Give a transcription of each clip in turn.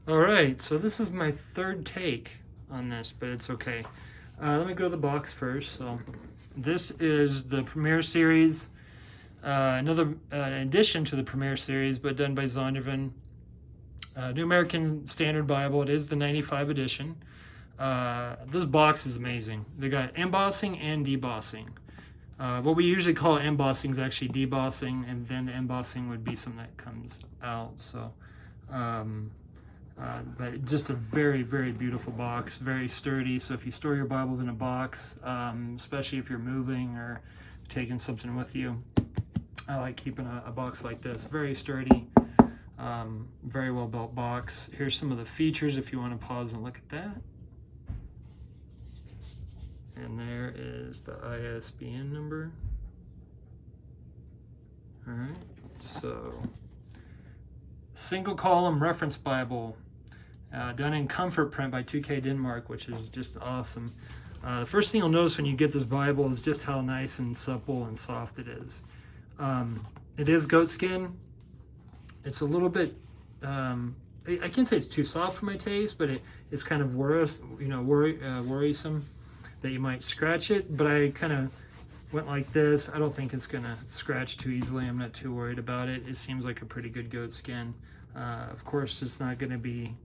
All right, so this is my third take on this, but it's okay. Let me go to the box first. So this is the Premier Series, another addition to the Premier Series, but done by Zondervan. New American Standard Bible. It is the 95 edition. This box is amazing. They got embossing and debossing. What we usually call embossing is actually debossing, and then the embossing would be something that comes out. So, but just a very, very beautiful box, very sturdy. So if you store your Bibles in a box, especially if you're moving or taking something with you, I like keeping a box like this. Very sturdy, very well built box. Here's some of the features if you want to pause and look at that. And there is the ISBN number. All right, so single column reference Bible, done in comfort print by 2K Denmark, which is just awesome. The first thing you'll notice when you get this Bible is just how nice and supple and soft it is. It is goat skin. It's a little bit, I can't say it's too soft for my taste, but it's kind of worrisome that you might scratch it, but I kind of went like this. I don't think it's gonna scratch too easily. I'm not too worried about it. It seems like a pretty good goat skin. Of course, it's not gonna be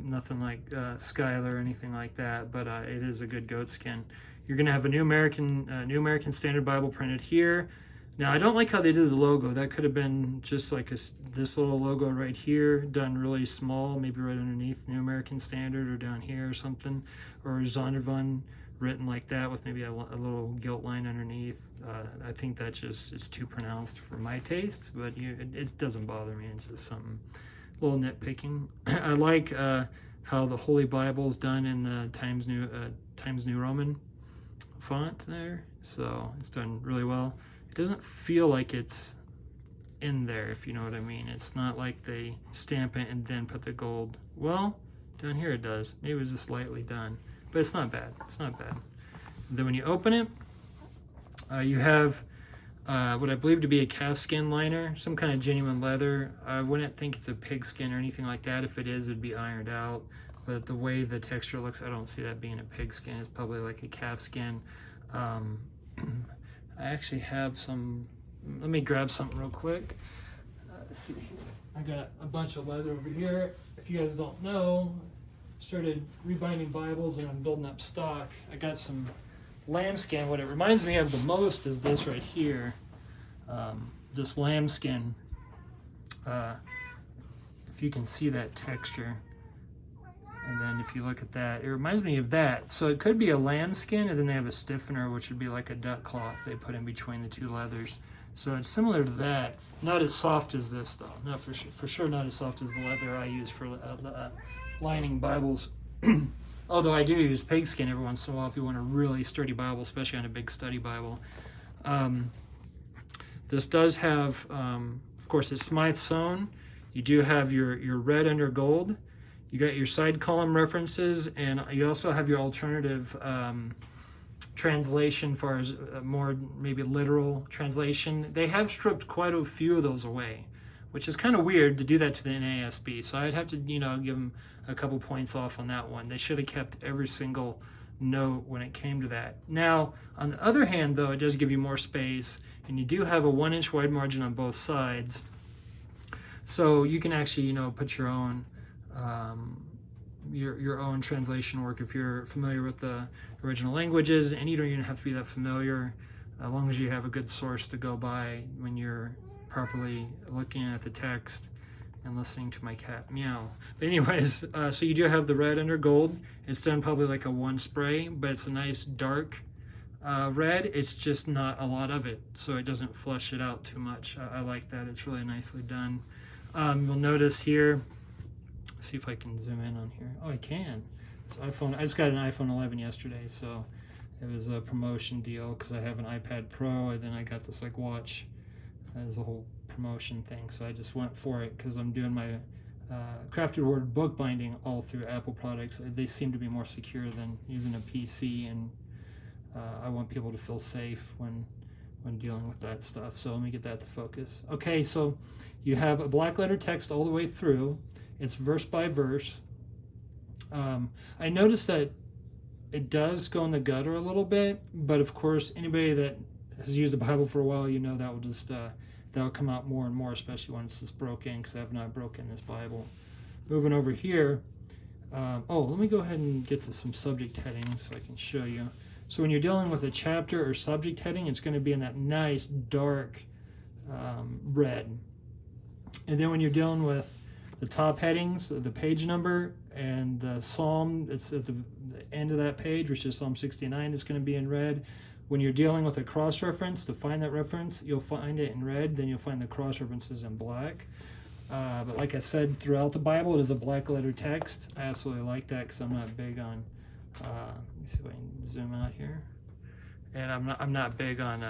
nothing like Skylar or anything like that, but it is a good goat skin. You're gonna have a New American Standard Bible printed here. Now, I don't like how they did the logo. That could have been just like this little logo right here, done really small, maybe right underneath New American Standard or down here or something, or Zondervan written like that with maybe a little gilt line underneath. I think that just is too pronounced for my taste, but it doesn't bother me. It's just something, a little nitpicking. I like how the Holy Bible is done in the Times New Roman font there, so it's done really well. It doesn't feel like it's in there, if you know what I mean. It's not like they stamp it and then put the gold. Well, down here it does. Maybe it was just lightly done, but it's not bad. It's not bad. And then when you open it, you have what I believe to be a calfskin liner, some kind of genuine leather. I wouldn't think it's a pigskin or anything like that. If it is, it'd be ironed out. But the way the texture looks, I don't see that being a pigskin. It's probably like a calfskin. I actually have some, let me grab something real quick. Let's see, I got a bunch of leather over here. If you guys don't know, started rebinding Bibles and I'm building up stock. I got some lambskin. What it reminds me of the most is this right here, this lambskin. If you can see that texture. And then if you look at that, it reminds me of that. So it could be a lambskin, and then they have a stiffener, which would be like a duck cloth they put in between the two leathers. So it's similar to that. Not as soft as this, though. Not for sure not as soft as the leather I use for lining Bibles. Although I do use pigskin every once in a while if you want a really sturdy Bible, especially on a big study Bible. This does have, of course, it's Smythe sewn. You do have your red under gold. You got your side column references, and you also have your alternative translation for as more maybe literal translation. They have stripped quite a few of those away, which is kind of weird to do that to the NASB. So I'd have to, give them a couple points off on that one. They should have kept every single note when it came to that. Now, on the other hand, though, it does give you more space, and you do have a 1-inch wide margin on both sides. So you can actually, put your own translation work if you're familiar with the original languages, and you don't even have to be that familiar, as long as you have a good source to go by when you're properly looking at the text and listening to my cat meow. But anyways, so you do have the red under gold. It's done probably like a one spray, but it's a nice dark red. It's just not a lot of it, so it doesn't flush it out too much. I like that. It's really nicely done. You'll notice here, see if I can zoom in on here. Oh, I can. It's iPhone. I just got an iPhone 11 yesterday, so it was a promotion deal because I have an iPad Pro, and then I got this like watch as a whole promotion thing. So I just went for it because I'm doing my Crafted Word bookbinding all through Apple products. They seem to be more secure than using a PC, and I want people to feel safe when dealing with that stuff. So let me get that to focus. Okay, so you have a black letter text all the way through. It's verse by verse. I noticed that it does go in the gutter a little bit, but of course, anybody that has used the Bible for a while, you know that will just that'll come out more and more, especially when it's just broken, because I have not broken this Bible. Moving over here. Let me go ahead and get to some subject headings so I can show you. So when you're dealing with a chapter or subject heading, it's going to be in that nice dark red. And then when you're dealing with the top headings, the page number, and the psalm, it's at the end of that page, which is Psalm 69, is going to be in red. When you're dealing with a cross-reference, to find that reference, you'll find it in red, then you'll find the cross-references in black. But like I said, throughout the Bible, it is a black letter text. I absolutely like that because I'm not big on, let me see if I can zoom out here. And I'm not big on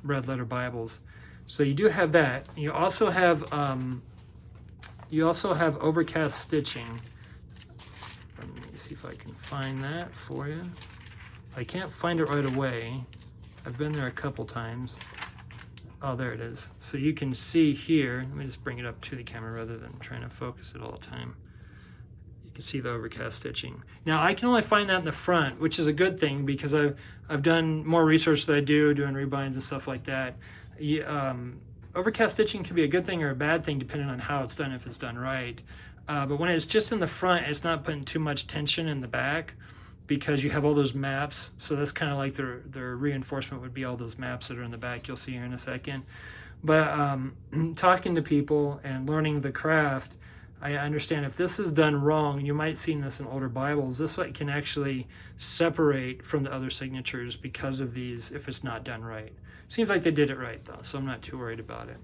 red letter Bibles. So you do have that. You also have Overcast Stitching. Let me see if I can find that for you. I can't find it right away. I've been there a couple times. Oh, there it is. So you can see here, let me just bring it up to the camera rather than trying to focus it all the time. You can see the Overcast Stitching. Now, I can only find that in the front, which is a good thing because I've done more research than I do doing rebinds and stuff like that. Overcast Stitching can be a good thing or a bad thing depending on how it's done, if it's done right. But when it's just in the front, it's not putting too much tension in the back, because you have all those maps. So that's kind of like their reinforcement would be all those maps that are in the back. You'll see here in a second. But talking to people and learning the craft, I understand if this is done wrong, you might see this in older Bibles, this way can actually separate from the other signatures because of these if it's not done right. Seems like they did it right though, so I'm not too worried about it.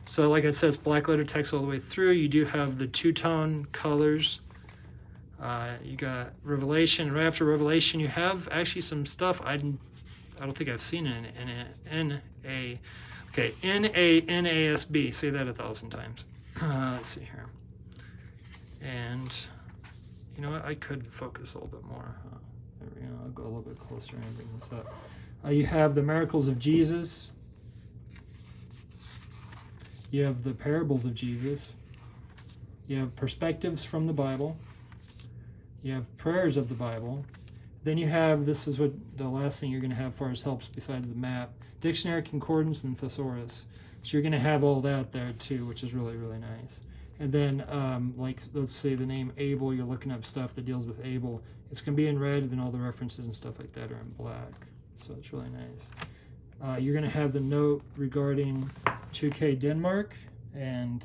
So like I said, it's black letter text all the way through. You do have the two-tone colors. You got Revelation. Right after Revelation, you have actually some stuff I don't think I've seen in NASB. Say that 1,000 times. Let's see here. And you know what? I could focus a little bit more. There we go. I'll go a little bit closer and bring this up. You have the miracles of Jesus. You have the parables of Jesus. You have perspectives from the Bible. You have prayers of the Bible. Then you have, this is what the last thing you're going to have as far as helps besides the map, dictionary, concordance, and thesaurus. So you're going to have all that there too, which is really, really nice. And then, like, let's say the name Abel, you're looking up stuff that deals with Abel. It's going to be in red, and then all the references and stuff like that are in black. So it's really nice. You're going to have the note regarding 2K Denmark, and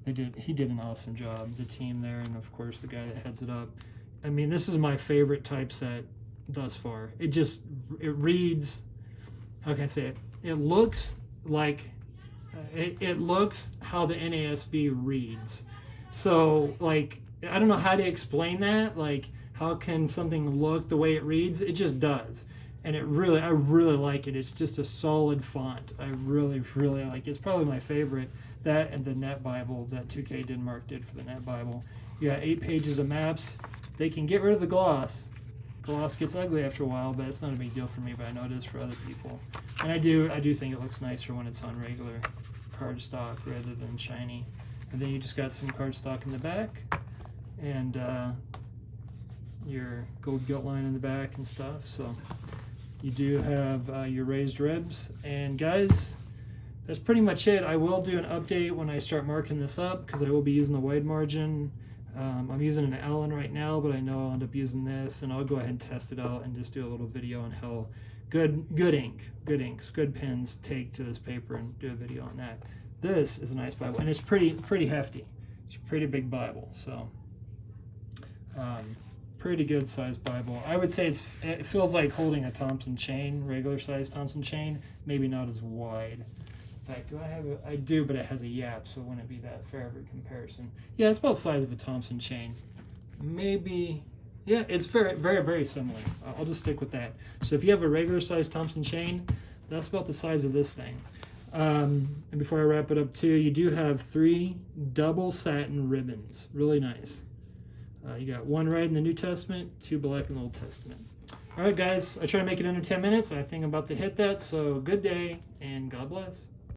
he did an awesome job, the team there, and of course the guy that heads it up. I mean, this is my favorite typeset thus far. It reads, how can I say it? It looks like, it looks how the NASB reads. So, like, I don't know how to explain that. Like, how can something look the way it reads? It just does. And I really like it. It's just a solid font. I really, really like it. It's probably my favorite. That and the Net Bible that 2K Denmark did for the Net Bible. You got 8 pages of maps. They can get rid of the gloss. Gloss gets ugly after a while, but it's not a big deal for me, but I know it is for other people. And I do think it looks nicer when it's on regular cardstock rather than shiny. And then you just got some cardstock in the back, and your gold gilt line in the back and stuff. So you do have your raised ribs. And guys, that's pretty much it. I will do an update when I start marking this up, because I will be using the wide margin. I'm using an Allen right now, but I know I'll end up using this, and I'll go ahead and test it out and just do a little video on how good inks, good pens take to this paper, and do a video on that. This is a nice Bible, and it's pretty hefty. It's a pretty big Bible, so pretty good sized Bible. I would say it feels like holding a Thompson chain, regular size Thompson chain, maybe not as wide. In fact, do I have I do, but it has a yap, so it wouldn't be that fair of a comparison. Yeah, it's about the size of a Thompson chain. Maybe, yeah, it's very, very, very similar. I'll just stick with that. So if you have a regular size Thompson chain, that's about the size of this thing. And before I wrap it up too, you do have 3 double satin ribbons. Really nice. You got 1 red in the New Testament, 2 black in the Old Testament. All right, guys, I try to make it under 10 minutes. I think I'm about to hit that, so good day, and God bless.